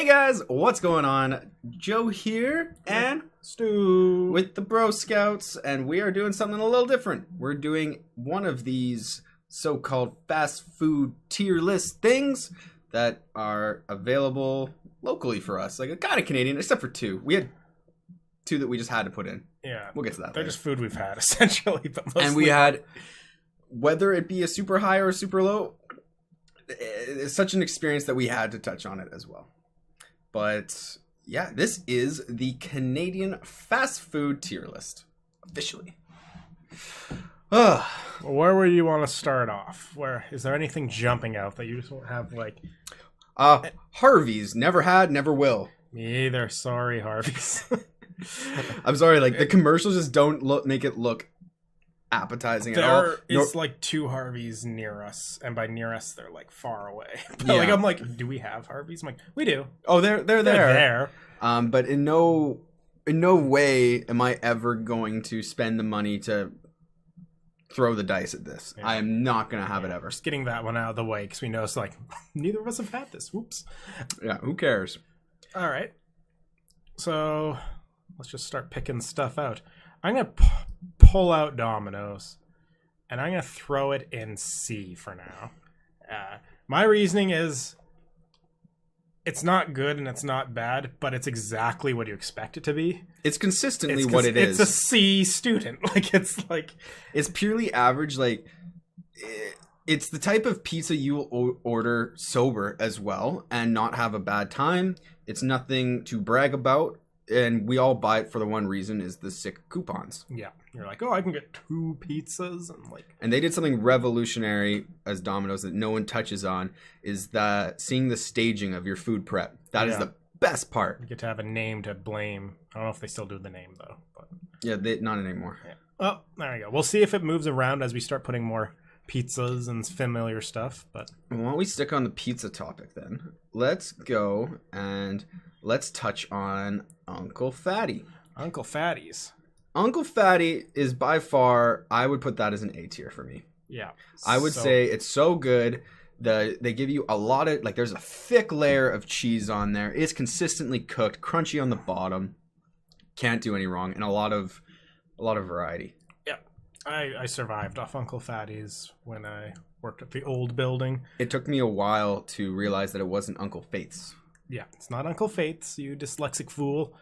Hey guys, what's going on? Joe here and Stu with the Bro Scouts, and we are doing something a little different. We're doing one of these so-called fast food tier list things that are available locally for us. Like, kind of Canadian, except for two. We had two that we just had to put in. Yeah, we'll get to that. They're later. Just food we've had essentially, but mostly... And we had, whether it be a super high or a super low, it's such an experience that we had to touch on it as well. But yeah, this is the Canadian fast food tier list officially. Where would you want to start off? Where is there anything jumping out that you just won't have like? Harvey's, never had, never will. Me either. Sorry, Harvey's. I'm sorry. Like the commercials just don't make it look appetizing at all. There is like two Harveys near us, and by near us they're like far away. But Yeah. like I'm like, do we have Harveys? I'm like, we do. Oh, they're there. But in no way am I ever going to spend the money to throw the dice at this. Yeah. I am not gonna have it ever. Just getting that one out of the way because we know it's like neither of us have had this. Whoops. Yeah, who cares? All right. So let's just start picking stuff out. I'm gonna pull out Domino's, and I'm gonna throw it in C for now. My reasoning is, it's not good and it's not bad, but it's exactly what you expect it to be. It's consistently what it is. It's a C student. It's purely average. Like, it's the type of pizza you will order sober as well and not have a bad time. It's nothing to brag about. And we all buy it for the one reason, is the sick coupons. Yeah. You're like, oh, I can get 2 pizzas. And they did something revolutionary as Domino's that no one touches on, is that seeing the staging of your food prep. That is the best part. You get to have a name to blame. I don't know if they still do the name, though. But... yeah, not anymore. Yeah. Well, there you go. We'll see if it moves around as we start putting more pizzas and familiar stuff. But why don't we stick on the pizza topic then? Let's go and let's touch on Uncle Fatty. Uncle Fatty's. Uncle Fatty is by far, I would put that as an A tier for me. Yeah. I would say it's so good. They give you a lot of, like, there's a thick layer of cheese on there. It's consistently cooked, crunchy on the bottom. Can't do any wrong, and a lot of variety. Yeah. I survived off Uncle Fatty's when I worked at the old building. It took me a while to realize that it wasn't Uncle Faith's. Yeah, it's not Uncle Faith's, you dyslexic fool.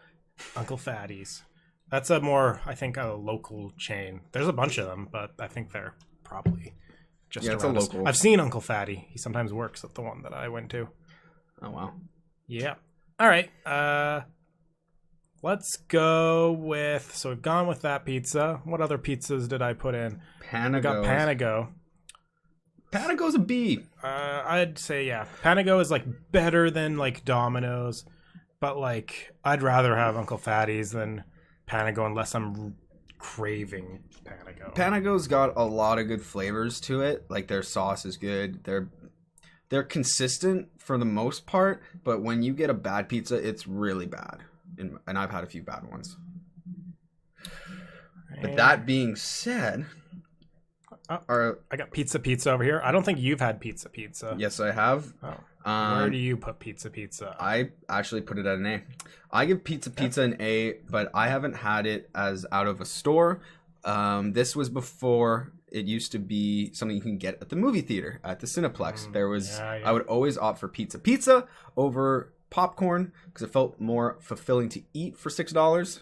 Uncle Fatty's. That's a more, I think, a local chain. There's a bunch of them, but I think they're probably just around it's a local. I've seen Uncle Fatty. He sometimes works at the one that I went to. Oh, wow. Yeah. All right. Let's go with, so we've gone with that pizza. What other pizzas did I put in? Panago. I got Panago. Panago's a B. I'd say, yeah. Panago is like better than like Domino's, but like I'd rather have Uncle Fatty's than Panago unless I'm craving Panago. Panago's got a lot of good flavors to it. Like, their sauce is good. They're consistent for the most part, but when you get a bad pizza, it's really bad. And I've had a few bad ones. But that being said, I got Pizza over here. I don't think you've had Pizza. Yes, I have. Oh. Where do you put Pizza? I actually put it at an A. I give Pizza an A, but I haven't had it as out of a store. This was before it used to be something you can get at the movie theater, at the Cineplex. I would always opt for Pizza over popcorn because it felt more fulfilling to eat for $6.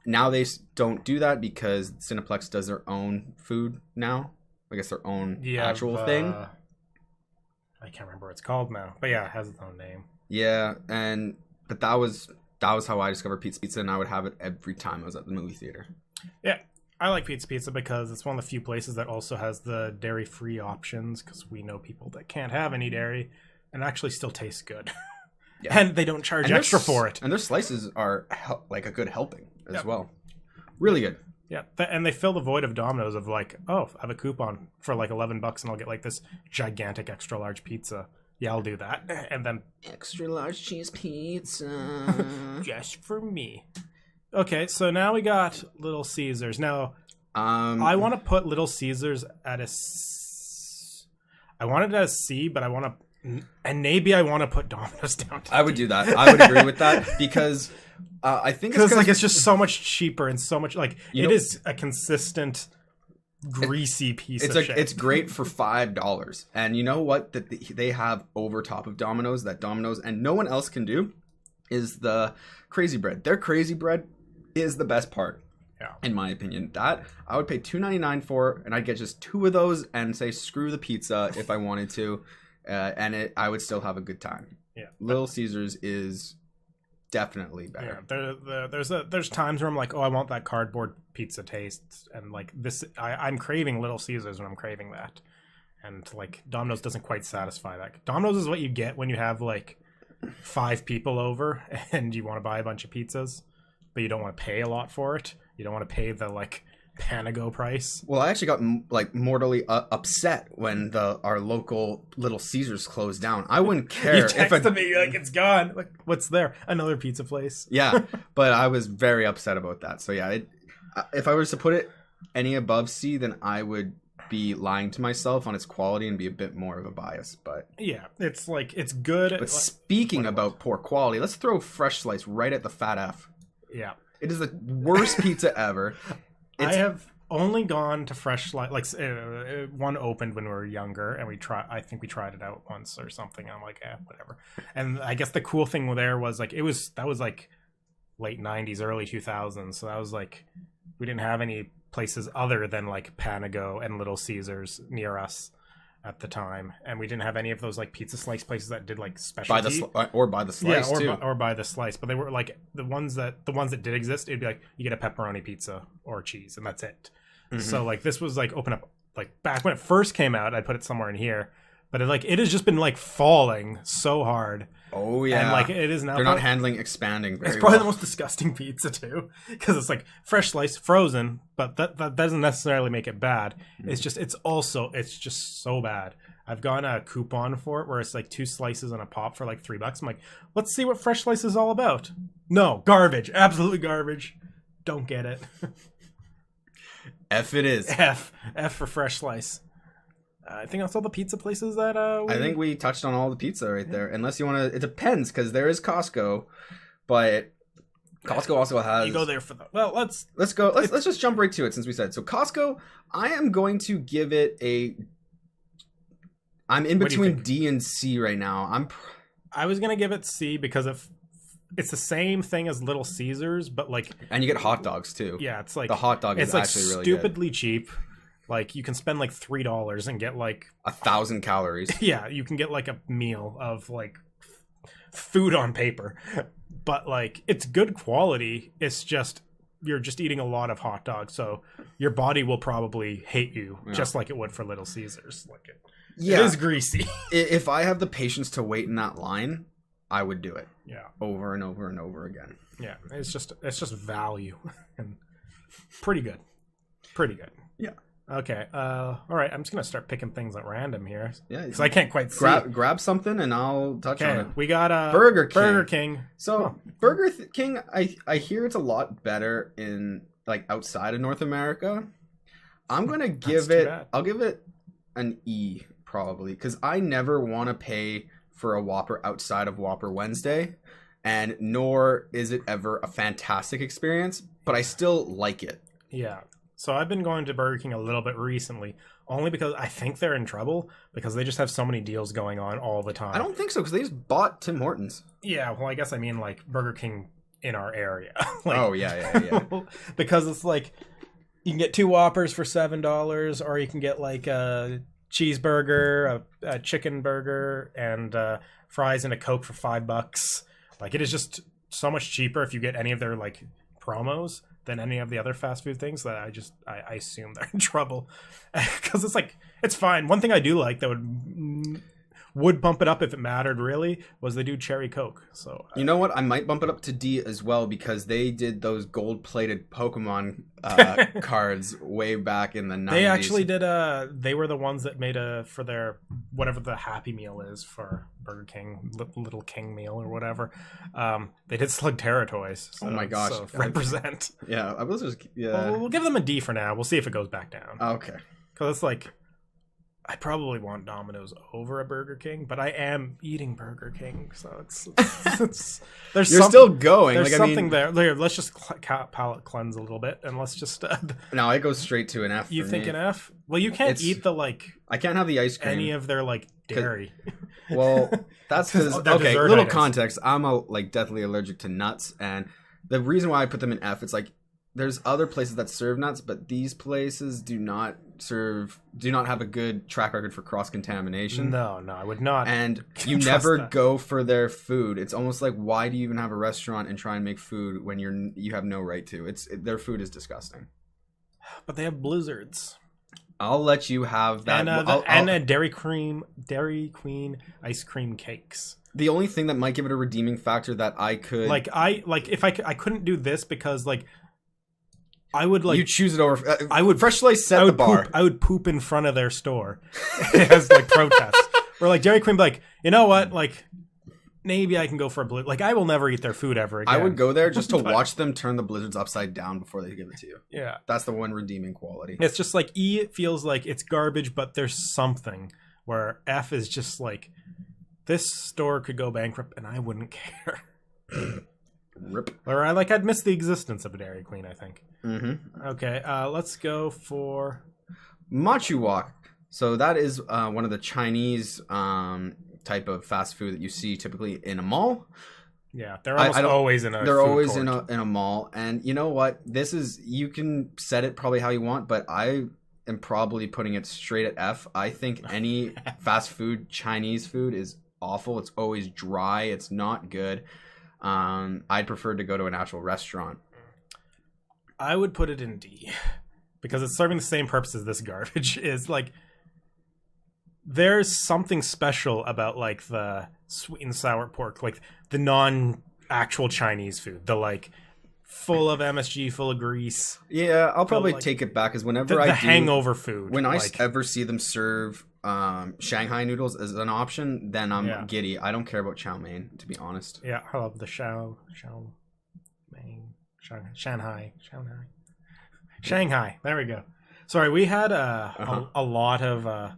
Now they don't do that because Cineplex does their own food now. I guess their own actual thing. I can't remember what it's called now, but yeah, it has its own name. Yeah, but that was how I discovered Pizza, and I would have it every time I was at the movie theater. Yeah, I like Pizza because it's one of the few places that also has the dairy-free options, because we know people that can't have any dairy and actually still tastes good. Yeah. And they don't charge extra for it. And their slices are like a good helping as well. Really good. Yeah, and they fill the void of Domino's of like, oh, I have a coupon for like $11 and I'll get like this gigantic extra large pizza. Yeah, I'll do that. And then extra large cheese pizza just for me. Okay, so now we got Little Caesars. Now, I want to put Little Caesars at I wanted it at a C, but I want to And maybe I want to put Domino's down to I would do that. I would agree with that because I think because like it's just so much cheaper and so much like You it know- is a consistent greasy piece of shit. it's great for $5, and you know what that they have over top of Domino's that Domino's and no one else can do is the crazy bread. Their crazy bread is the best part. Yeah. In my opinion, that I would pay $2.99 for, and I'd get just 2 of those and say screw the pizza if I wanted to, and I would still have a good time. Yeah. Little Caesars is definitely better. Yeah, there's times where I'm like, oh, I want that cardboard pizza taste, and like this, I'm craving Little Caesars when I'm craving that, and like Domino's doesn't quite satisfy that. Domino's is what you get when you have like 5 people over and you want to buy a bunch of pizzas, but you don't want to pay a lot for it. You don't want to pay the like Panago price. Well, I actually got like mortally upset when our local Little Caesars closed down. I wouldn't care You texted me like it's gone. Like, what's there? Another pizza place. Yeah, but I was very upset about that. So yeah, if I was to put it any above C, then I would be lying to myself on its quality and be a bit more of a bias. But yeah, it's like it's good. But speaking about poor quality, let's throw Fresh Slice right at the fat F. Yeah, it is the worst pizza ever. I have only gone to Fresh Slice, like one opened when we were younger, and I think we tried it out once or something. I'm like, whatever. And I guess the cool thing there was like that was like late 90s, early 2000s. So that was like we didn't have any places other than like Panago and Little Caesars near us at the time, and we didn't have any of those like pizza slice places that did like specialty or by the slice or by the slice. But they were like the ones that did exist. It'd be like you get a pepperoni pizza or cheese, and that's it. Mm-hmm. So like this was like open up like back when it first came out. I put it somewhere in here, but it has just been like falling so hard. Oh yeah, and like it is now. They're not handling expanding very well. It's probably the most disgusting pizza too, because it's like fresh slice, frozen, but that doesn't necessarily make it bad. It's just just so bad. I've gotten a coupon for it where it's like 2 slices and a pop for like $3. I'm like, let's see what fresh slice is all about. No, garbage, absolutely garbage. Don't get it. F it is. F for fresh slice. I think that's all the pizza places that I think we touched on all the pizza right there. Unless you want to, it depends because there is Costco, but Costco also has. You go there for the. Well, let's go. Let's just jump right to it since we said so. Costco, I am going to give it a. I'm in between D and C right now. I was gonna give it C because it's the same thing as Little Caesars, but like. And you get hot dogs too. Yeah, it's like the hot dog is actually really good. Stupidly cheap. Like you can spend like $3 and get like 1,000 calories. Yeah, you can get like a meal of like food on paper, but like it's good quality. It's just you're just eating a lot of hot dogs, so your body will probably hate you just like it would for Little Caesars. Like it is greasy. If I have the patience to wait in that line, I would do it. Yeah, over and over and over again. Yeah, it's just value and pretty good. Yeah. Okay. All right. I'm just gonna start picking things at random here. Yeah. Because I can't quite see. Grab something and I'll touch on it. We got Burger King. Burger King. So Burger King, I hear it's a lot better in like outside of North America. I'm gonna give it. I'll give it an E probably because I never want to pay for a Whopper outside of Whopper Wednesday, and nor is it ever a fantastic experience. But I still like it. Yeah. So I've been going to Burger King a little bit recently, only because I think they're in trouble because they just have so many deals going on all the time. I don't think so because they just bought Tim Hortons. Yeah, well, I guess I mean like Burger King in our area. Like, oh yeah. Because it's like you can get 2 Whoppers for $7, or you can get like a cheeseburger, a chicken burger, and fries and a Coke for $5. Like it is just so much cheaper if you get any of their like promos than any of the other fast food things that I assume they're in trouble because it's like it's fine. One thing I do like that would bump it up if it mattered really was they do cherry Coke. So you know what, I might bump it up to D as well because they did those gold-plated Pokemon cards way back in the 90s. They actually did they were the ones that made for their whatever the Happy Meal is for Burger King, Little King Meal or whatever. They did Slugterra toys. So, oh my gosh. So represent. Yeah, I was just Well, we'll give them a D for now. We'll see if it goes back down. Okay. Because it's like I probably want Domino's over a Burger King, but I am eating Burger King, so it's there's You're still going. There's like, something there. Let's just palate cleanse a little bit, and let's just. No, I go straight to an F. You for think me. an F? Well, you can't eat the like. I can't have the ice cream. Any of their like dairy. Well, that's because okay. dessert Little items. context. I'm deathly allergic to nuts, and the reason why I put them in F, it's like there's other places that serve nuts, but these places do not have a good track record for cross contamination. No, I would not. And you never go for their food. It's almost like, why do you even have a restaurant and try and make food when you have no right to? Their food is disgusting. But they have blizzards. I'll let you have that. And Dairy Queen ice cream cakes. The only thing that might give it a redeeming factor that I could if I couldn't do this because like I would like you choose it over. I would Fresh Slice set the bar. I would poop in front of their store as like protest. Or like Dairy Queen, be like, you know what, like maybe I can go for a blizzard. Like I will never eat their food ever again. I would go there just to watch them turn the blizzards upside down before they give it to you. Yeah, that's the one redeeming quality. It's just like E. It feels like it's garbage, but there's something. Where F is just like this store could go bankrupt and I wouldn't care. Rip. Or I'd miss the existence of a Dairy Queen, I think. Mm-hmm. Okay, let's go for Machu Wok. So that is one of the Chinese type of fast food that you see typically in a mall. Yeah, they're always in a They're food always court. in a mall. And you know what? You can set it probably how you want, but I am probably putting it straight at F. I think any fast food Chinese food is awful. It's always dry. It's not good. I'd prefer to go to an actual restaurant. I would put it in D because it's serving the same purpose as this garbage. Is like there's something special about like the sweet and sour pork, like the non-actual Chinese food, the like full of MSG, full of grease. Yeah, I'll probably take it back because whenever the hangover food. When I ever see them serve Shanghai noodles as an option, then I'm giddy. I don't care about chow mein, to be honest. Yeah, I love the Shanghai. There we go. Sorry, we had a lot of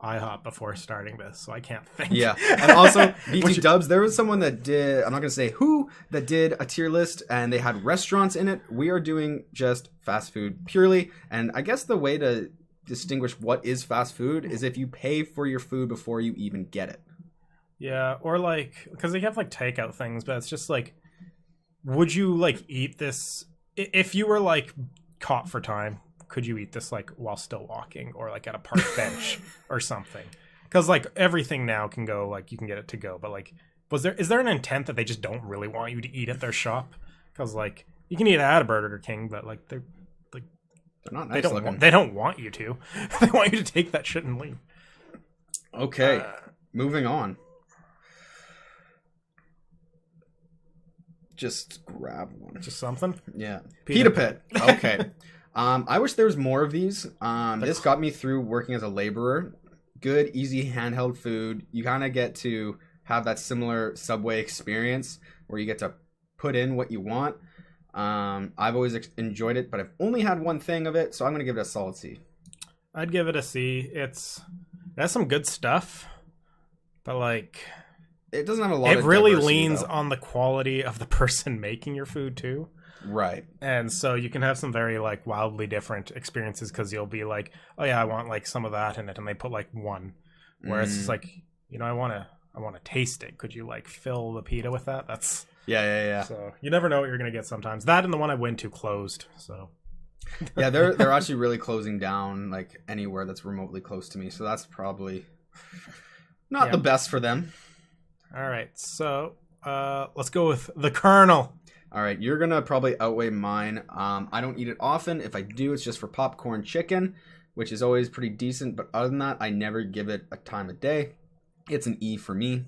IHOP before starting this, so I can't think. Yeah, and also BT Dubs. There was someone that did. I'm not gonna say who that did a tier list, and they had restaurants in it. We are doing just fast food purely, and I guess the way to distinguish what is fast food is if you pay for your food before you even get it. Yeah, or like because they have like takeout things, but it's just like, would you like eat this if you were like caught for time? Could you eat this like while still walking or like at a park bench or something? Because like everything now can go like you can get it to go, but like is there an intent that they just don't really want you to eat at their shop? Because like you can eat at a Burger King, but like they're not nice looking. They don't want you to. They want you to take that shit and leave. Okay, moving on. Just grab one. Just something. Yeah, Pita Pit. Okay. I wish there was more of these. This got me through working as a laborer. Good, easy handheld food. You kind of get to have that similar Subway experience where you get to put in what you want. I've always enjoyed it, but I've only had one thing of it, so I'm going to give it a solid C. I'd give it a C. It has some good stuff, but like it doesn't have a lot. It really leans on the quality of the person making your food too. Right. And so you can have some very like wildly different experiences because you'll be like, oh yeah, I want like some of that in it, and they put like one. Whereas it's like, I want to taste it. Could you like fill the pita with that? That's yeah. So you never know what you're gonna get sometimes. That and the one I went to closed. So yeah, they're actually really closing down like anywhere that's remotely close to me. So that's probably not the best for them. All right, so let's go with the Colonel. All right, you're going to probably outweigh mine. I don't eat it often. If I do, it's just for popcorn chicken, which is always pretty decent. But other than that, I never give it a time of day. It's an E for me.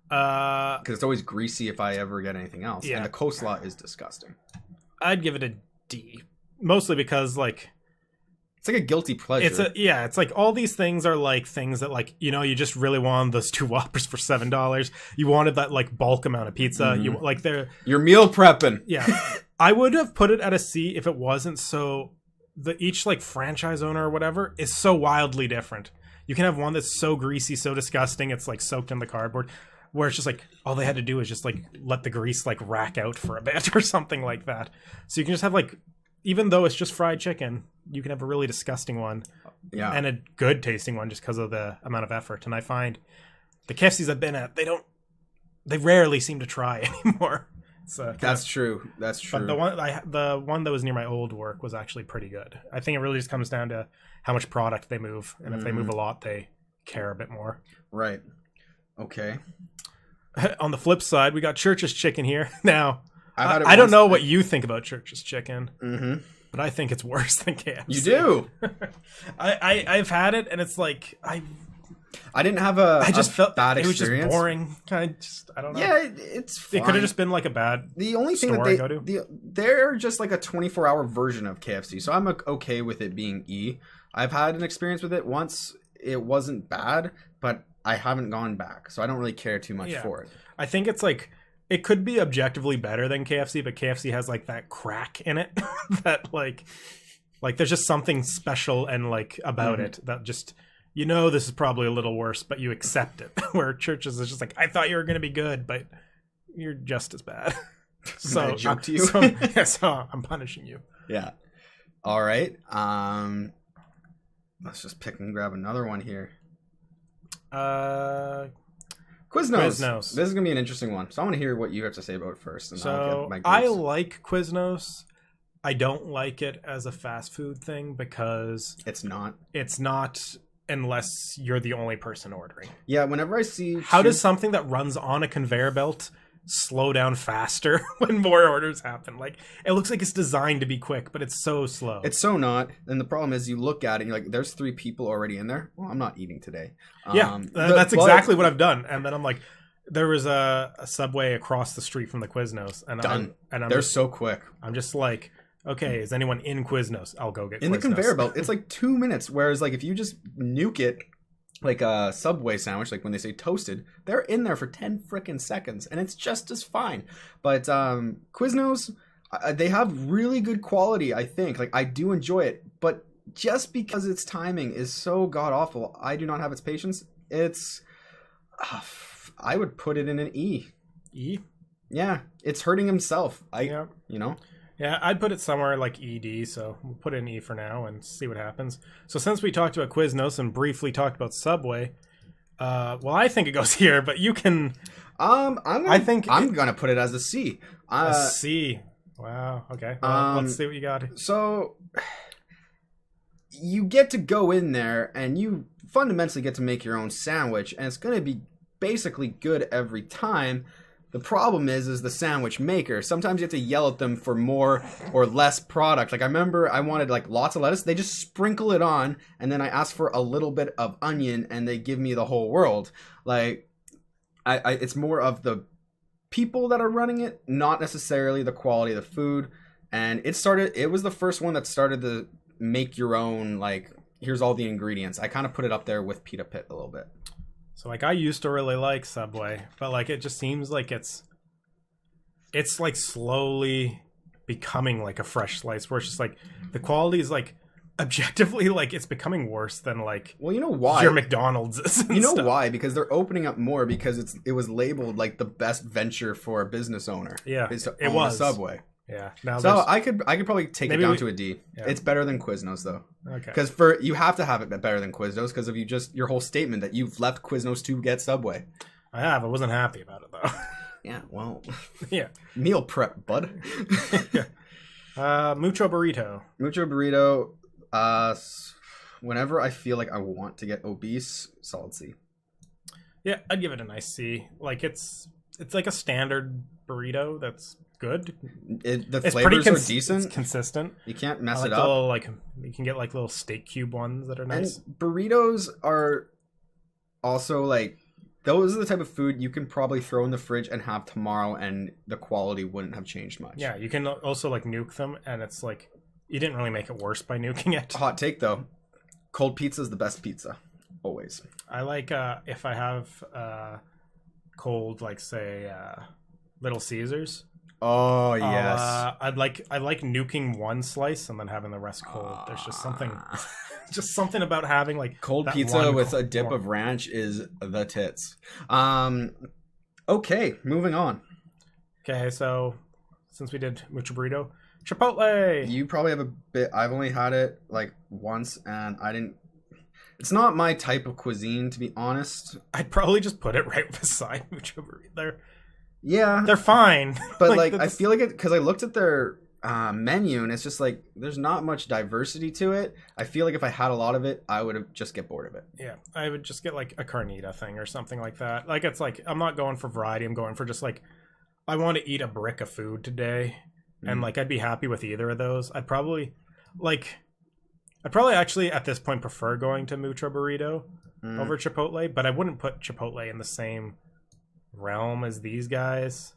Because it's always greasy if I ever get anything else. Yeah. And the coleslaw is disgusting. I'd give it a D. Mostly because, like... It's like a guilty pleasure. It's like all these things are like things that like, you just really wanted those 2 Whoppers for $7. You wanted that like bulk amount of pizza. Mm-hmm. You like you're meal prepping. Yeah. I would have put it at a C if it wasn't so each like franchise owner or whatever is so wildly different. You can have one that's so greasy, so disgusting, it's like soaked in the cardboard, where it's just like all they had to do is just like let the grease like rack out for a bit or something like that. So you can just have like, even though it's just fried chicken, you can have a really disgusting one, and a good tasting one just because of the amount of effort. And I find the KFCs I've been at, they rarely seem to try anymore. So that's true. That's true. But the one that was near my old work was actually pretty good. I think it really just comes down to how much product they move, and if they move a lot, they care a bit more. Right. Okay. On the flip side, we got Church's Chicken here. Now, I don't know what you think about Church's Chicken, but I think it's worse than KFC. You do? I've had it, and it's like I didn't have I just felt bad it was experience. just boring. I don't know. Yeah, it's fine. It could have just been like a bad. The only thing that they're just like a 24-hour version of KFC, so I'm okay with it being E. I've had an experience with it once. It wasn't bad, but I haven't gone back, so I don't really care too much for it. I think it's like it could be objectively better than KFC, but KFC has like that crack in it that like there's just something special and like about it that just, you know, this is probably a little worse, but you accept it. Where Church's is just like, I thought you were going to be good, but you're just as bad. So I joked to you. So I'm punishing you. Yeah. All right. Let's just pick and grab another one here. Quiznos. This is gonna be an interesting one, so I want to hear what you have to say about it first. And so I like Quiznos. I don't like it as a fast food thing because it's not unless you're the only person ordering. Yeah, whenever I see how does something that runs on a conveyor belt slow down faster when more orders happen? Like, it looks like it's designed to be quick, but it's so slow. It's so not. And the problem is, you look at it and you're like, there's 3 people already in there. Well, I'm not eating today. That's exactly what I've done. And then I'm like, there was a Subway across the street from the Quiznos, and they're so quick. I'm just like, okay, is anyone in Quiznos? I'll go get Quiznos. In the conveyor belt, it's like 2 minutes. Whereas like if you just nuke it, like a Subway sandwich, like when they say toasted, they're in there for 10 frickin' seconds, and it's just as fine. But Quiznos, they have really good quality, I think. Like, I do enjoy it, but just because its timing is so god-awful, I do not have its patience. It's... I would put it in an E. E? Yeah, it's hurting himself. You know? Yeah, I'd put it somewhere like ED, so we'll put it in E for now and see what happens. So since we talked about Quiznos and briefly talked about Subway, well, I think it goes here, but you can... I'm gonna put it as a C. A C. Wow, okay. Well, let's see what you got. So, you get to go in there, and you fundamentally get to make your own sandwich, and it's gonna be basically good every time. The problem is the sandwich maker. Sometimes you have to yell at them for more or less product. Like, I remember I wanted like lots of lettuce. They just sprinkle it on, and then I ask for a little bit of onion, and they give me the whole world. Like, it's more of the people that are running it, not necessarily the quality of the food. And it was the first one that started to make your own, like, here's all the ingredients. I kind of put it up there with Pita Pit a little bit. So, like, I used to really like Subway, but, like, it just seems like it's like, slowly becoming, like, a fresh slice, where it's just, like, the quality is, like, objectively, like, it's becoming worse than, like... Well, you know why? Your McDonald's is. You know why? Because they're opening up more, because it was labeled, like, the best venture for a business owner. Yeah, it was. Subway. Yeah. So I could probably take it down to a D. Yeah. It's better than Quiznos, though. Okay. Because you have to have it better than Quiznos because of your whole statement that you've left Quiznos to get Subway. I have. I wasn't happy about it, though. Yeah. Well. Yeah. Meal prep, bud. Yeah. Mucho burrito. Mucho burrito. Whenever I feel like I want to get obese, solid C. Yeah, I'd give it a nice C. Like, it's like a standard burrito that's good. The flavors are decent. It's consistent. You can't mess it up. You can get like little steak cube ones that are nice. And burritos are also like, those are the type of food you can probably throw in the fridge and have tomorrow, and the quality wouldn't have changed much. Yeah, you can also like nuke them, and it's like you didn't really make it worse by nuking it. Hot take though, cold pizza is the best pizza, always. I like if I have cold, like, say Little Caesars. Oh yes. I like nuking one slice and then having the rest cold. There's just something, just something about having like Cold that pizza one with a dip of ranch is the tits. Okay, moving on. Okay, so since we did mucho burrito, Chipotle. You probably have a bit. I've only had it like once, and I didn't. It's not my type of cuisine, to be honest. I'd probably just put it right beside mucho burrito. Yeah, They're fine, but like I feel like it because I looked at their menu, and it's just like there's not much diversity to it. I feel like if I had a lot of it, I would have just get bored of it. Yeah, I would just get like a carnita thing or something like that. Like it's like I'm not going for variety. I'm going for just like I want to eat a brick of food today, and like I'd be happy with either of those. I'd probably actually at this point prefer going to mucho burrito over Chipotle, but I wouldn't put Chipotle in the same realm as these guys.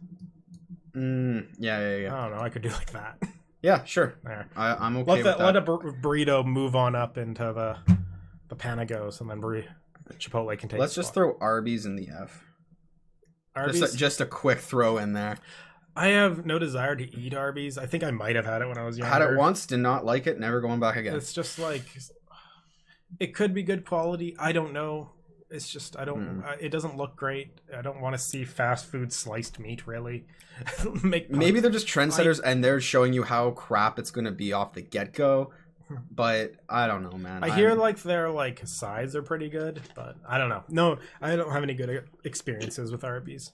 Yeah. I don't know. I could do like that. Yeah, sure. There. I'm okay with that. Let a burrito move on up into the Panagos, and then Chipotle can take. Let's just throw Arby's in the F. Arby's? Just a quick throw in there. I have no desire to eat Arby's. I think I might have had it when I was younger. Had it once, did not like it, never going back again. It's just like it could be good quality. I don't know. It's just I don't. It doesn't look great. I don't want to see fast food sliced meat. Really, maybe they're just trendsetters and they're showing you how crap it's going to be off the get go. But I don't know, man. I hear like their like sides are pretty good, but I don't know. No, I don't have any good experiences with Arby's.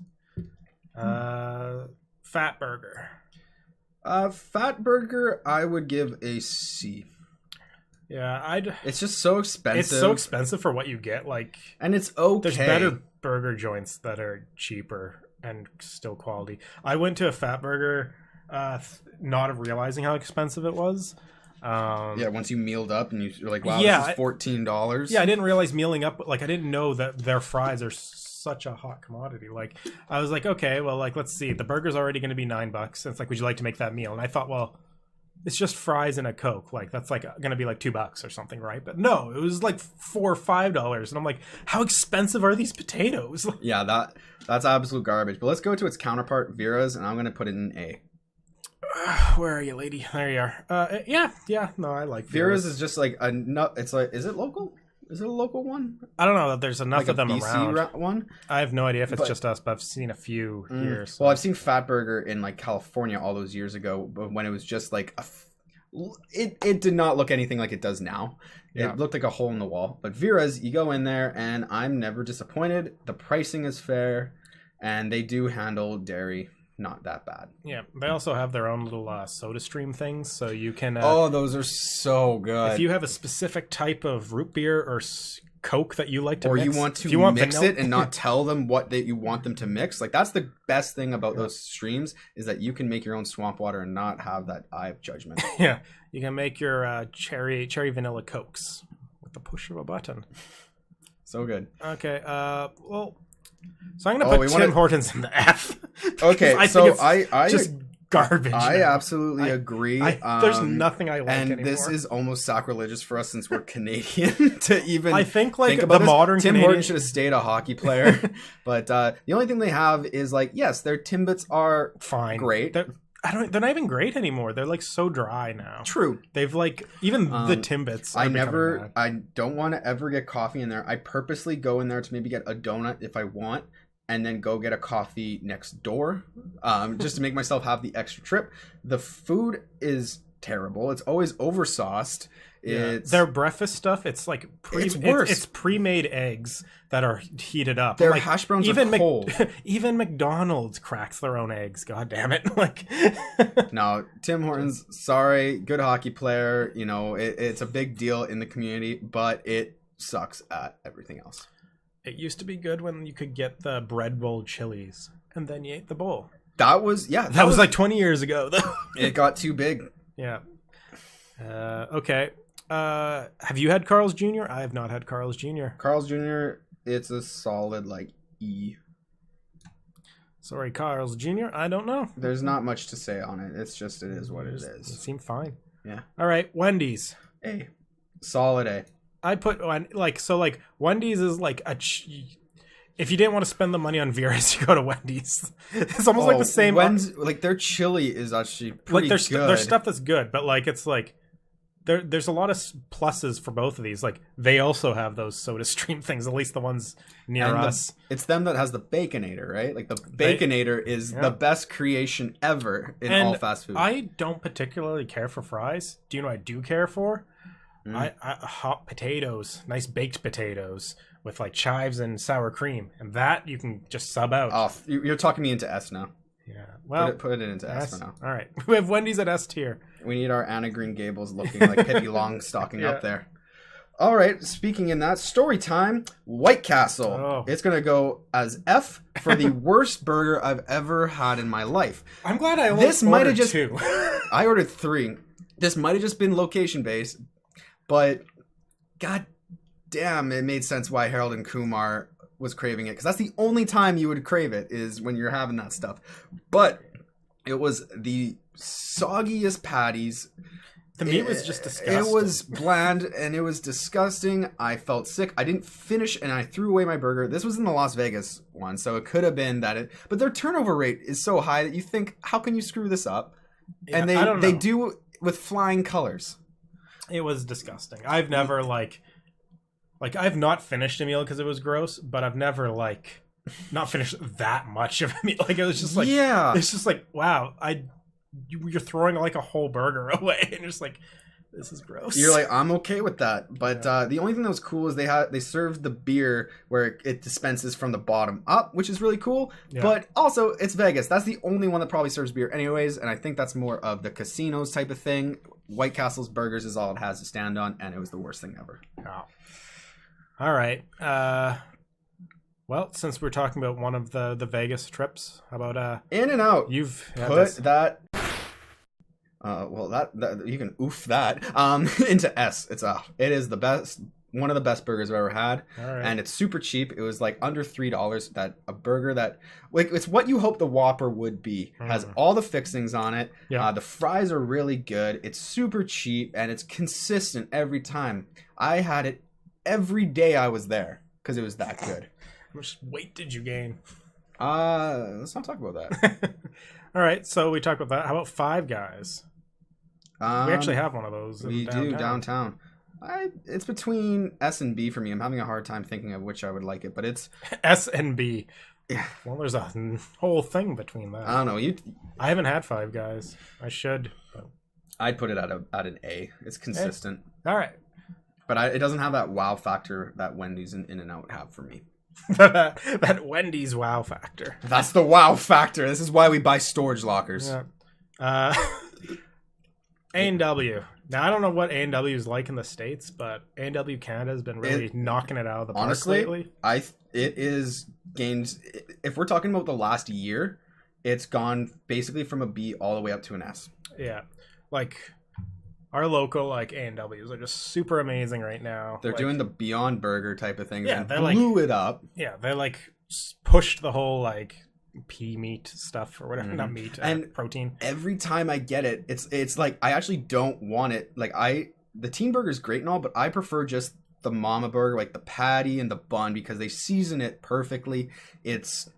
Fat Burger. Fat Burger, I would give a C. Yeah, It's just so expensive. It's so expensive for what you get. Like, and it's okay. There's better burger joints that are cheaper and still quality. I went to a Fat Burger, not realizing how expensive it was. Yeah, once you mealed up and you're like, wow, yeah, this is $14. Yeah, I didn't realize mealing up. Like, I didn't know that their fries are such a hot commodity. Like, I was like, okay, well, like, let's see. The burger's already going to be $9. And it's like, would you like to make that meal? And I thought, well, it's just fries and a Coke. Like, that's like going to be like $2 or something, right? But no, it was like $4 or $5. And I'm like, how expensive are these potatoes? Yeah, that's absolute garbage. But let's go to its counterpart, Vera's, and I'm going to put it in A. Where are you, lady? There you are. Yeah. No, I like Vera's. Is just like it's like, is it local? Is it a local one? I don't know that there's enough like of them BC around. One? I have no idea if it's just us, but I've seen a few here. So. Well, I've seen Fat Burger in like California all those years ago, but when it was just like it did not look anything like it does now. It looked like a hole in the wall. But Vera's, you go in there, and I'm never disappointed. The pricing is fair, and they do handle dairy not that bad. Yeah, they also have their own little soda stream things, so you can those are so good. If you have a specific type of root beer or Coke that you like to mix, you want to mix it and not tell them what you want them to mix, like that's the best thing about those streams, is that you can make your own swamp water and not have that eye of judgment. Yeah, you can make your cherry vanilla Cokes with the push of a button. So good. Okay, well, so I'm gonna put Tim Hortons in the F. Okay, I so I just garbage. I absolutely agree. There's nothing I like and anymore. This is almost sacrilegious for us since we're Canadian to even. I think like think about the modern Tim Canadian... Hortons should have stayed a hockey player, but the only thing they have is like, yes, their Timbits are fine, great. They're not even great anymore. They're like so dry now. True. They've like even the Timbits. I don't want to ever get coffee in there. I purposely go in there to maybe get a donut if I want, and then go get a coffee next door, just to make myself have the extra trip. The food is terrible. It's always oversauced. Their breakfast stuff, it's like it's worse. It's pre-made eggs that are heated up. Their like, hash browns are cold. Even McDonald's cracks their own eggs. God damn it! Like, no, Tim Hortons. Sorry, good hockey player. You know, it's a big deal in the community, but it sucks at everything else. It used to be good when you could get the bread bowl chilies, and then you ate the bowl. That was That was like 20 years ago, though. It got too big. Yeah. Okay. Have you had Carl's Jr.? I have not had Carl's Jr. Carl's Jr., it's a solid like E. Sorry, Carl's Jr., I don't know. There's not much to say on it. It's just, it is what it is. It seemed fine. Yeah. All right, Wendy's. A. Solid A. I put Wendy's is like if you didn't want to spend the money on Vera's, you go to Wendy's. It's almost like the same. Like their chili is actually pretty like good. There's stuff that's good, but like it's like there's a lot of pluses for both of these. Like they also have those Soda Stream things, at least the ones near us. It's them that has the Baconator, right? Like the Baconator is the best creation ever in all fast food. I don't particularly care for fries. Do you know what I do care for? Hot potatoes, nice baked potatoes with like chives and sour cream, and that you can just sub out. Oh, you're talking me into S now. Yeah, well, put it into S for now. All right, we have Wendy's at S tier. We need our Anna Green Gables looking like Pippi Longstocking up there. All right, speaking in that, story time, White Castle. Oh. It's going to go as F for the worst burger I've ever had in my life. I'm glad I only ordered two. I ordered 3. This might have just been location-based, but god damn, it made sense why Harold and Kumar was craving it, because that's the only time you would crave it, is when you're having that stuff. But it was the soggiest patties. The meat was just disgusting. It was bland and it was disgusting. I felt sick. I didn't finish and I threw away my burger. This was in the Las Vegas one, so it could have been that but their turnover rate is so high that you think, how can you screw this up? Yeah, and they do with flying colors. It was disgusting. I've never like I've not finished a meal because it was gross, but I've never not finished that much of a meal. Like it was just like, it's just like, wow, you're throwing like a whole burger away, and you're just like, this is gross. You're like, I'm okay with that, but the only thing that was cool is they served the beer where it dispenses from the bottom up, which is really cool. Yeah. But also, it's Vegas. That's the only one that probably serves beer, anyways. And I think that's more of the casinos type of thing. White Castle's burgers is all it has to stand on, and it was the worst thing ever. Oh. All right. Well, since we're talking about one of the Vegas trips, how about In-N-Out? You've put that. Well, that you can oof that into S. It is the best, one of the best burgers I've ever had, and it's super cheap. It was like under $3. That a burger that it's what you hope the Whopper would be. Has all the fixings on it. Yeah. The fries are really good. It's super cheap and it's consistent every time. I had it every day I was there because it was that good. How much weight did you gain? Let's not talk about that. All right, so we talked about that. How about Five Guys? We actually have one of those. We do downtown. It's between S and B for me. I'm having a hard time thinking of which I would like it, but it's S and B. Yeah. Well, there's a whole thing between that. I don't know. I haven't had Five Guys. I should. But... I'd put it at an A. It's consistent. All right. But it doesn't have that wow factor that Wendy's and In-N-Out have for me. that Wendy's wow factor. That's the wow factor. This is why we buy storage lockers. Yeah. A&W. Now, I don't know what A&W is like in the States, but A&W Canada has been really knocking it out of the park lately. It is gained. If we're talking about the last year, it's gone basically from a B all the way up to an S. Yeah. Like... Our local A&Ws are just super amazing right now. They're doing the Beyond Burger type of thing. Yeah, they blew it up. Yeah, they pushed the whole pea meat stuff or whatever, not meat, and protein. Every time I get it, it's like I actually don't want it. The teen burger is great and all, but I prefer just the Mama Burger, like the patty and the bun, because they season it perfectly. It's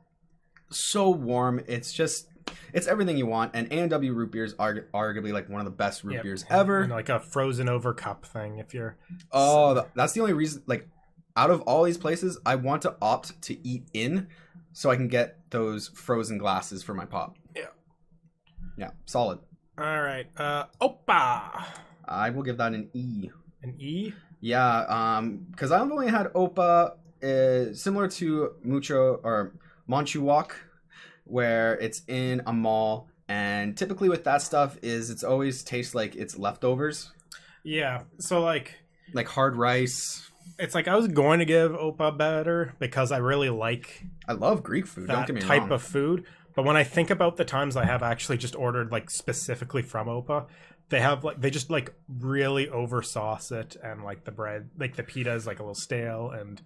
so warm. It's everything you want, and A&W root beers are arguably one of the best root beers ever. And a frozen over cup thing if you're... Oh, that's the only reason, out of all these places, I want to opt to eat in so I can get those frozen glasses for my pop. Yeah. Yeah, solid. All right. Opa! I will give that an E. An E? Yeah, because I've only had Opa similar to Mucho or Manchuwok, where it's in a mall, and typically with that stuff it's always tastes like it's leftovers. Yeah, so like hard rice. It's I was going to give Opa better because I really I love Greek food. Don't get me wrong. Type of food, but when I think about the times I have actually just ordered specifically from Opa, they have they just really over sauce it, and the bread the pita is a little stale and.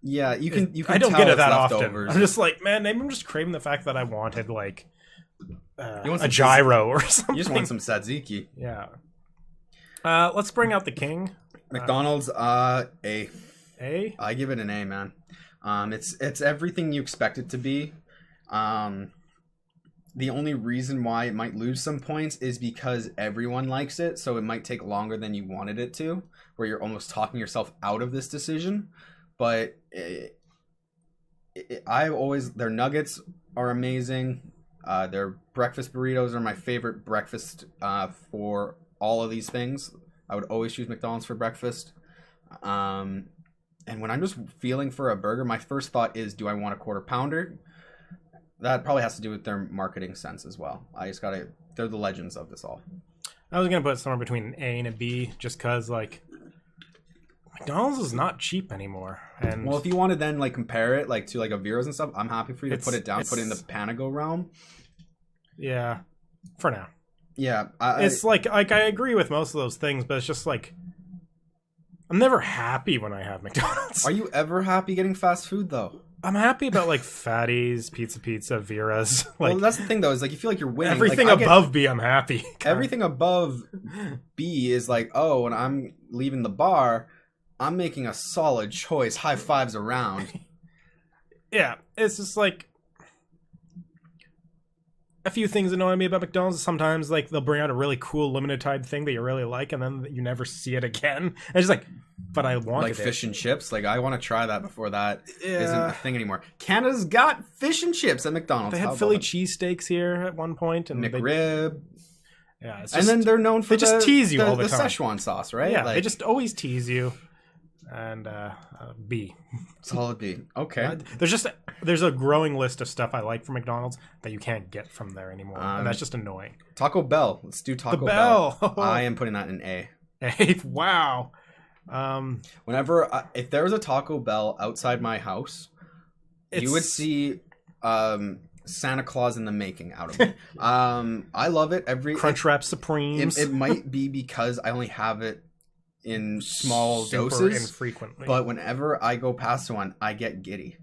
Yeah, you can. I don't get it that leftovers. often. I'm just man, maybe I'm just craving the fact that I wanted a gyro or something. You just want some tzatziki. Yeah. Let's bring out the king. McDonald's, A. A? I give it an A, man. It's everything you expect it to be. The only reason why it might lose some points is because everyone likes it, so it might take longer than you wanted it to, where you're almost talking yourself out of this decision. But their nuggets are amazing. Their breakfast burritos are my favorite breakfast for all of these things. I would always choose McDonald's for breakfast. And when I'm just feeling for a burger, my first thought is, do I want a quarter pounder? That probably has to do with their marketing sense as well. They're the legends of this all. I was going to put somewhere between an A and a B just because, like, McDonald's is not cheap anymore. And well, if you want to then, like, compare it, like, to, like, a Vero's and stuff, I'm happy for you to put it down, put it in the Panago realm. Yeah, for now. Yeah. It's like I agree with most of those things, but it's just, like, I'm never happy when I have McDonald's. Are you ever happy getting fast food, though? I'm happy about, like, Fatties, Pizza, Vera's. Like, well, that's the thing, though, is, like, you feel like you're winning. Everything like, above B, I'm happy. Everything above B is like, oh, when I'm leaving the bar, I'm making a solid choice. High fives around. Yeah, it's just, like, a few things annoy me about McDonald's. Sometimes, like, they'll bring out a really cool limited time thing that you really like, and then you never see it again. And it's just like, but I wanted like fish and chips. Like, I want to try that before that isn't a thing anymore. Canada's got fish and chips at McDonald's. They had Philly cheesesteaks here at one point, and McRib. Yeah, it's just, and then they're known for just tease you all the time. Szechuan sauce, right? Yeah, like, they just always tease you. And B. Solid B. Okay. There's a growing list of stuff I like from McDonald's that you can't get from there anymore, and that's just annoying. Taco Bell. Let's do Taco Bell. I am putting that in A. A. Wow. Whenever if there was a Taco Bell outside my house, you would see Santa Claus in the making out of it. I love it. Crunchwrap Supremes. It might be because I only have it in small Super doses infrequently, but whenever I go past one, I get giddy.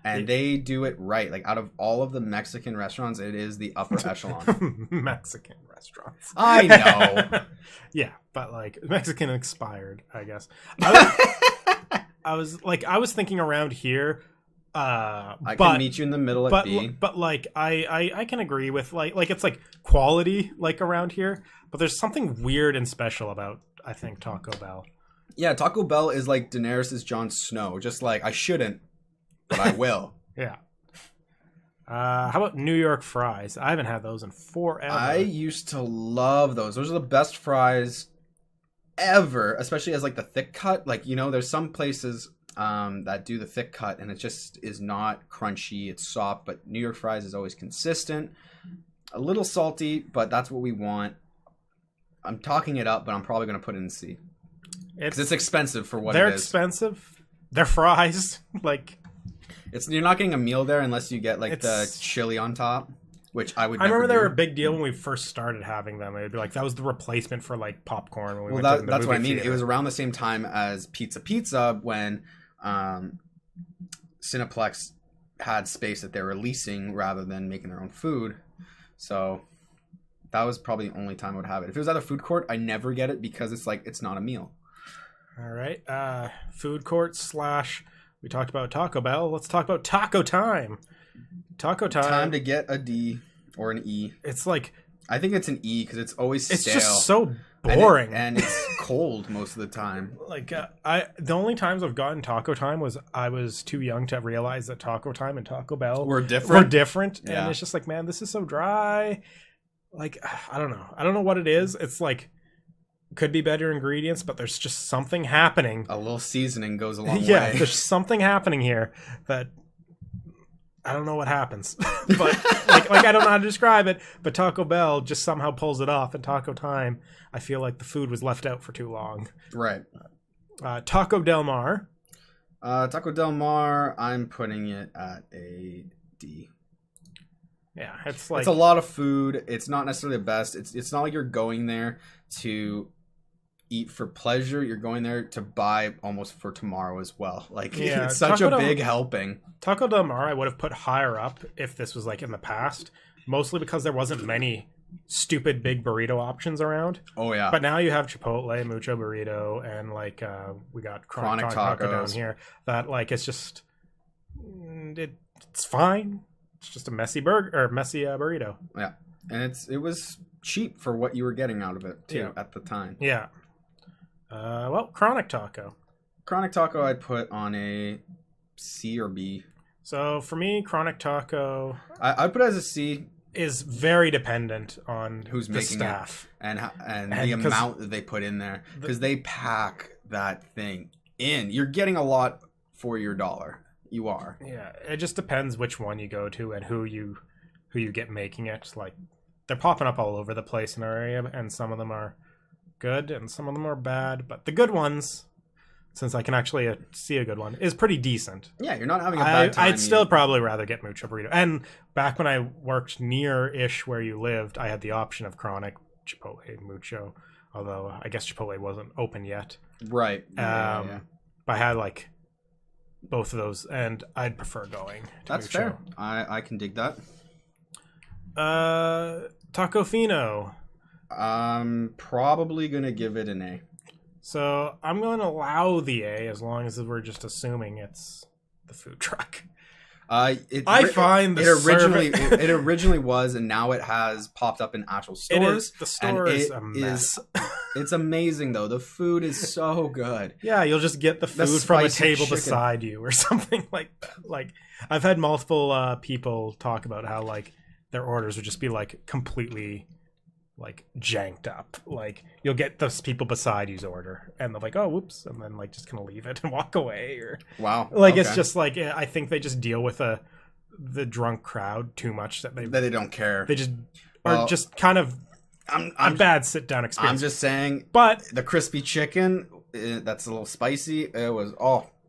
And they do it right. Like, out of all of the Mexican restaurants, it is the upper echelon. Mexican restaurants. I know. Yeah, but, like, Mexican expired, I guess. I was thinking around here. I can meet you in the middle at B. But like, I can agree with, like it's, like, quality, like, around here. But there's something weird and special about, I think, Taco Bell. Yeah, Taco Bell is like Daenerys' Jon Snow. Just like, I shouldn't, but I will. Yeah. How about New York fries? I haven't had those in forever. I used to love those. Those are the best fries ever, especially as, like, the thick cut. Like, you know, there's some places that do the thick cut, and it just is not crunchy. It's soft, but New York fries is always consistent. A little salty, but that's what we want. I'm talking it up, but I'm probably going to put it in C. Because it's expensive for what it is. They're expensive. They're fries. Like, you're not getting a meal there unless you get, like, the chili on top, which I would never remember do. they were a big deal when we first started having them. It'd be like, that was the replacement for, like, popcorn when we went to the that's what I mean. theater. It was around the same time as Pizza when Cineplex had space that they were leasing rather than making their own food. So that was probably the only time I would have it. If it was at a food court, I never get it because it's like, it's not a meal. All right. Food court / we talked about Taco Bell. Let's talk about Taco Time. Taco Time. Time to get a D or an E. It's like, I think it's an E because it's always stale. It's just so boring. And it's cold most of the time. Like, the only times I've gotten Taco Time was I was too young to realize that Taco Time and Taco Bell were different. Yeah. And it's just like, man, this is so dry. Like, I don't know what it is. It's like, could be better ingredients, but there's just something happening. A little seasoning goes a long way. Yeah, there's something happening here that I don't know what happens. But like I don't know how to describe it, but Taco Bell just somehow pulls it off. And Taco Time, I feel like the food was left out for too long. Right. Taco Del Mar. Taco Del Mar, I'm putting it at a D. Yeah, it's like, it's a lot of food. It's not necessarily the best. It's not like you're going there to eat for pleasure. You're going there to buy almost for tomorrow as well. Like, yeah, it's such a big helping. Taco Del Mar I would have put higher up if this was like in the past, mostly because there wasn't many stupid big burrito options around. Oh yeah. But now you have Chipotle, Mucho Burrito, and like we got Chronic Taco down here. That, like, it's just, It's fine. It's just a messy burger or messy burrito. Yeah, and it was cheap for what you were getting out of it too at the time. Yeah. Well, chronic taco. Chronic taco, I'd put on a C or B. So for me, chronic taco, I'd put it as a C. Is very dependent on who's the making staff it and the amount that they put in there, because they pack that thing in. You're getting a lot for your dollar. You are. Yeah, it just depends which one you go to and who you get making it. Like, they're popping up all over the place in our area, and some of them are good and some of them are bad. But the good ones, since I can actually see a good one, is pretty decent. Yeah, you're not having a bad time. I'd still probably rather get mucho burrito. And back when I worked near-ish where you lived, I had the option of chronic, Chipotle, mucho. Although I guess Chipotle wasn't open yet. Right. But I had like both of those, and I'd prefer going to That's mucho. fair. I can dig that. Taco Fino. I'm probably gonna give it an A. So I'm going to allow the A as long as we're just assuming it's the food truck. It originally was, and now it has popped up in actual stores. The store is a mess. It's amazing though. The food is so good. Yeah, you'll just get the food from a table beside you or something like that. Like, I've had multiple people talk about how like their orders would just be like completely like janked up. Like, you'll get those people beside you's order and they're like, oh whoops, and then like just kind of leave it and walk away. Or wow, like okay. It's just like, I think they just deal with the drunk crowd too much that they don't care. They just are just kind of a bad sit down experience. I'm just saying, but the crispy chicken, that's a little spicy. It was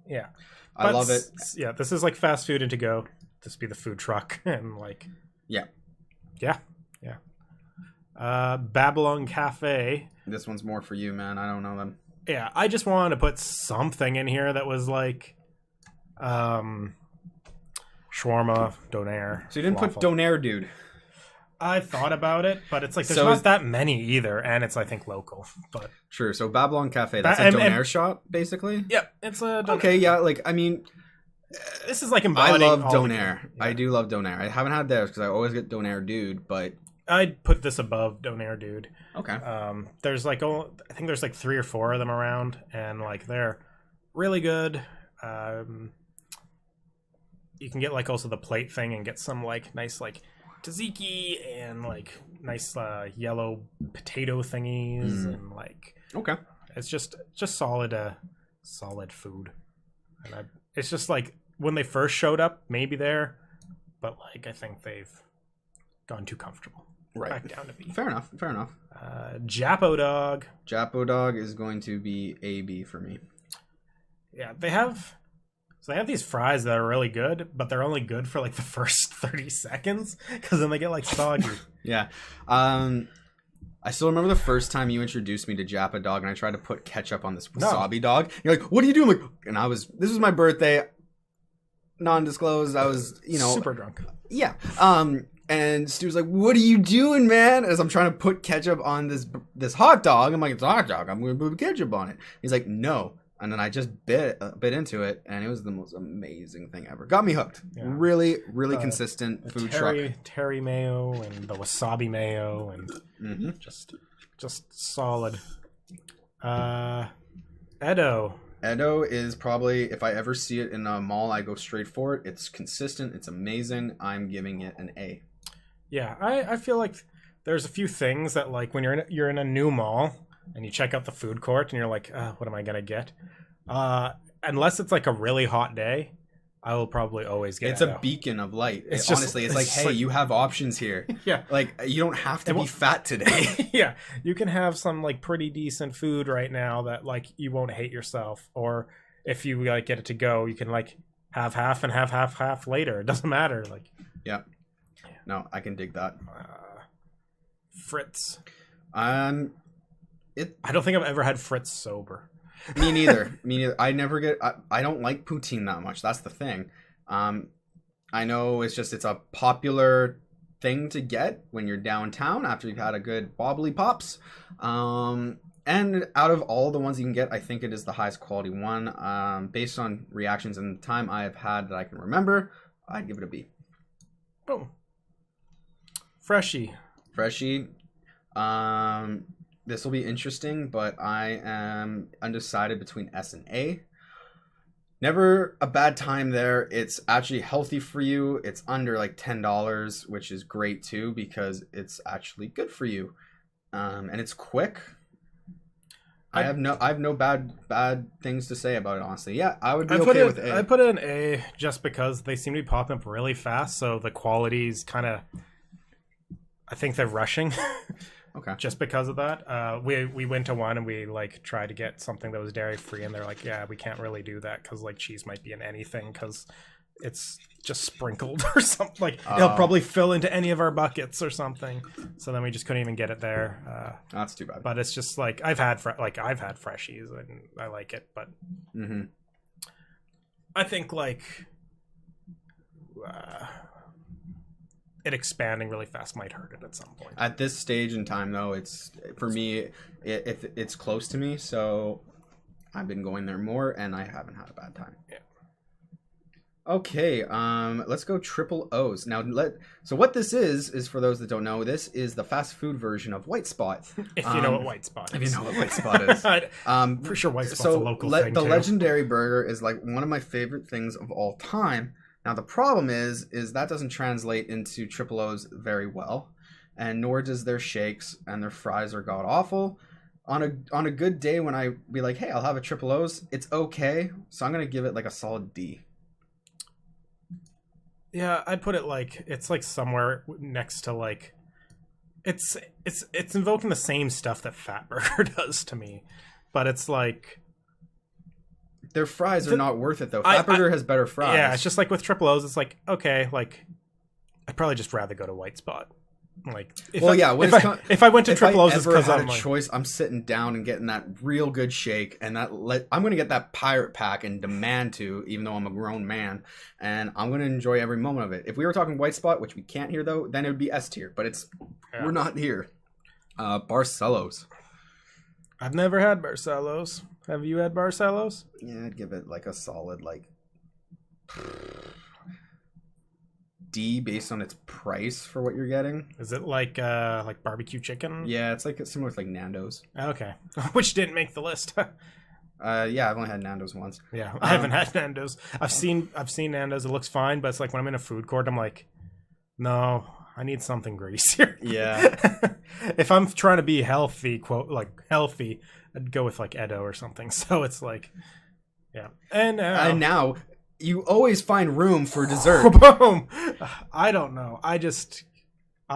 yeah, I love it. Yeah, this is like fast food and to go. This be the food truck and like yeah. Babylon Cafe. This one's more for you, man. I don't know them. Yeah, I just wanted to put something in here that was like shawarma, donair. So you didn't put donair, dude? I thought about it, but it's like there's not that many either, and it's I think local. But true. So Babylon Cafe, that's a donair shop, basically. Yep, it's a donair. Okay. Yeah, like I mean, this is like embodying. I love donair. Yeah. I do love donair. I haven't had theirs because I always get donair, dude. But I'd put this above donair, dude. Okay. There's like I think there's like 3 or 4 of them around, and like they're really good. You can get like also the plate thing and get some like nice like tzatziki and like nice yellow potato thingies and like okay, it's just solid food. And it's just like when they first showed up, maybe there, but like I think they've gone too comfortable. Right, back down to B. Fair enough. Japo Dog. Japo Dog is going to be a B for me. Yeah, they have these fries that are really good, but they're only good for like the first 30 seconds because then they get like soggy. Yeah. I still remember the first time you introduced me to Japo Dog, and I tried to put ketchup on this wasabi dog. You're like, "What are you doing?" Like, and this was my birthday, non-disclosed. I was, super drunk. Yeah. And Stu's like, "What are you doing, man?" As I'm trying to put ketchup on this hot dog, I'm like, "It's a hot dog. I'm going to put ketchup on it." He's like, "No." And then I just bit into it, and it was the most amazing thing ever. Got me hooked. Yeah. Really, really consistent food truck. Terry mayo and the wasabi mayo and just solid. Edo. Edo is probably, if I ever see it in a mall, I go straight for it. It's consistent. It's amazing. I'm giving it an A. Yeah, I feel like there's a few things that like when you're in a new mall and you check out the food court and you're like, what am I gonna get? Unless it's like a really hot day, I will probably always get. It's a beacon of light. Honestly, it's like, hey, you have options here. Yeah, like you don't have to be fat today. Yeah, you can have some like pretty decent food right now that like you won't hate yourself. Or if you like get it to go, you can like have half and have half later. It doesn't matter. Like yeah. No, I can dig that. Fritz. I don't think I've ever had Fritz sober. Me neither. I never get. I don't like poutine that much. That's the thing. I know it's a popular thing to get when you're downtown after you've had a good bobbly pops. And out of all the ones you can get, I think it is the highest quality one. Based on reactions and the time I have had that I can remember, I'd give it a B. Boom. Freshie. This will be interesting, but I am undecided between S and A. Never a bad time there. It's actually healthy for you. It's under like $10, which is great too because it's actually good for you. And it's quick. I have no bad things to say about it, honestly. Yeah, I would be okay with A. I put it an A just because they seem to be popping up really fast, so the quality's kind of... I think they're rushing. Okay. Just because of that. We went to one and we like tried to get something that was dairy free, and they're like, yeah, we can't really do that because like cheese might be in anything because it's just sprinkled or something. Like it'll probably fill into any of our buckets or something. So then we just couldn't even get it there. That's too bad. But it's just like I've had freshies and I like it, but I think like it expanding really fast might hurt it at some point. At this stage in time, though, it's for me, it's close to me, so I've been going there more, and I haven't had a bad time. Yeah. Okay, let's go triple O's. Now, so what this is for those that don't know, this is the fast food version of White Spot. If you know what White Spot is. If you know what White Spot is. Pretty sure White Spot's a local thing, the too. legendary burger is like one of my favorite things of all time. Now, the problem is that doesn't translate into triple O's very well, and nor does their shakes, and their fries are god-awful. On a good day when I be like, hey, I'll have a triple O's, it's okay, so I'm going to give it like a solid D. Yeah, I'd put it like it's like somewhere next to like it's invoking the same stuff that Fatburger does to me, but it's like their fries are not worth it though. Fatburger has better fries. Yeah, it's just like with triple O's, it's like okay, like I'd probably just rather go to White Spot. Like if I went to triple O's, it's because I'm like, choice. I'm sitting down and getting that real good shake, and I'm gonna get that pirate pack and demand to, even though I'm a grown man, and I'm gonna enjoy every moment of it. If we were talking White Spot, which we can't here though, then it would be S tier. But we're not here. Barcelos. I've never had Barcelos. Have you had Barcelos? Yeah, I'd give it like a solid like D based on its price for what you're getting. Is it like barbecue chicken? Yeah, it's like similar to like Nando's. Okay, which didn't make the list. Yeah, I've only had Nando's once. Yeah, I haven't had Nando's. I've seen Nando's. It looks fine, but it's like when I'm in a food court, I'm like, no, I need something greasier. Yeah. If I'm trying to be healthy, healthy, I'd go with like Edo or something. So it's like, yeah. And now you always find room for dessert. Boom. I don't know. I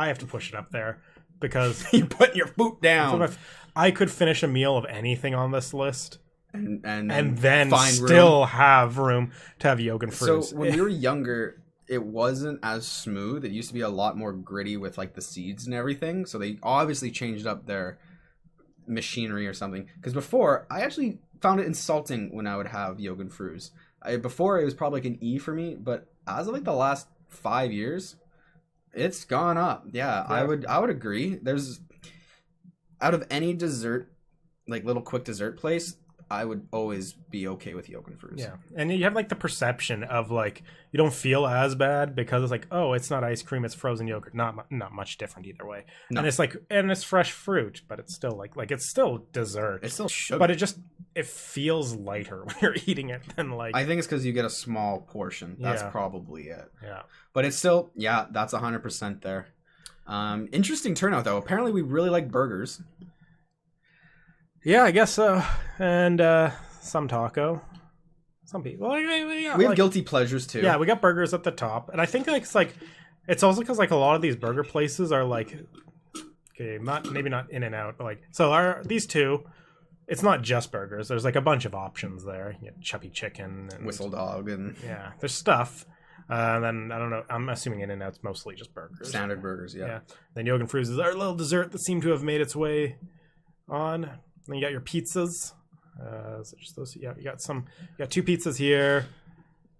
have to push it up there because you put your foot down. I could finish a meal of anything on this list. And then still have room to have yogurt fruits. So when we were younger, it wasn't as smooth. It used to be a lot more gritty with like the seeds and everything. So they obviously changed up their machinery or something. Because before, I actually found it insulting when I would have yogurt fruits. Before it was probably like an E for me, but as of like the last 5 years, it's gone up. Yeah. I would agree. There's out of any dessert, like little quick dessert place, I would always be okay with yogurt fruits. Yeah, and you have like the perception of like you don't feel as bad because it's like, oh, it's not ice cream, it's frozen yogurt. Not much different either way. No. And it's like, and it's fresh fruit, but it's still like it's still dessert. It's still sugar, but it feels lighter when you're eating it than like. I think it's because you get a small portion. That's probably it. Yeah, but it's still that's 100% there. Interesting turnout though. Apparently, we really like burgers. Yeah, I guess so. And some taco. Some people. We have guilty pleasures too. Yeah, we got burgers at the top. And I think it's also because like a lot of these burger places are like, okay, maybe not In and Out, but like, so these two, it's not just burgers. There's like a bunch of options there. You get chubby chicken and Whistle Dog and yeah, there's stuff. And then I don't know. I'm assuming In and Out's mostly just burgers. Standard burgers, yeah. Then Yogurt Fruits is our little dessert that seemed to have made its way on. Then you got your pizzas. So just those. Yeah, you got two pizzas here.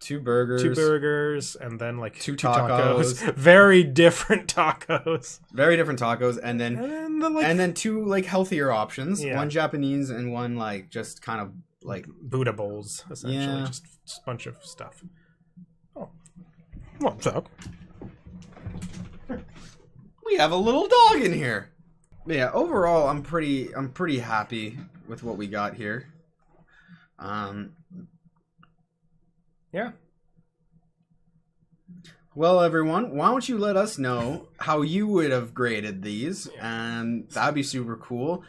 2 burgers. 2 burgers, and then like 2 tacos. Very different tacos. Very different tacos, and then and then 2 like healthier options. Yeah. 1 Japanese and 1 like just kind of like Buddha bowls, essentially, Yeah. just a bunch of stuff. Oh, what's up? we have a little dog in here. But yeah, overall, I'm pretty happy with what we got here. Yeah. Well, everyone, why don't you let us know how you would have graded these, and that'd be super cool.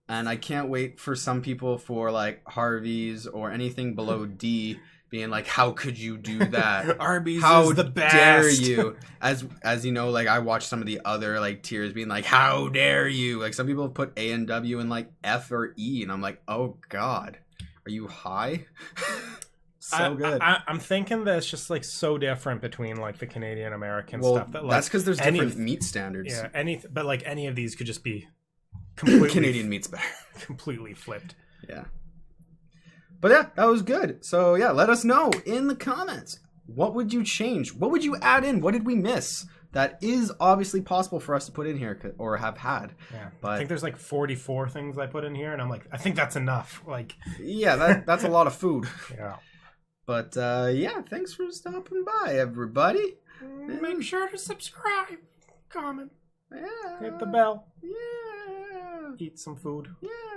And I can't wait for some people for like Harvey's or anything below D being like, how could you do that? Arby's How is the best. dare you? As you know, like I watched some of the other like tiers being like, how dare you? Like some people have put A and W in like F or E, and I'm like, oh God, are you high? So good. I'm thinking that it's just like so different between like the Canadian American stuff. That, like, that's because there's different meat standards. Yeah, but like any of these could just be completely Canadian meat's better. completely flipped. Yeah. But yeah, that was good. So yeah, let us know in the comments. What would you change? What would you add in? What did we miss? That is obviously possible for us to put in here or have had. Yeah. But I think there's like 44 things I put in here, and I'm like, I think that's enough. Like, yeah, that's a lot of food. yeah. But yeah, thanks for stopping by, everybody. Make sure to subscribe, comment, Yeah. hit the bell, Yeah. eat some food. Yeah.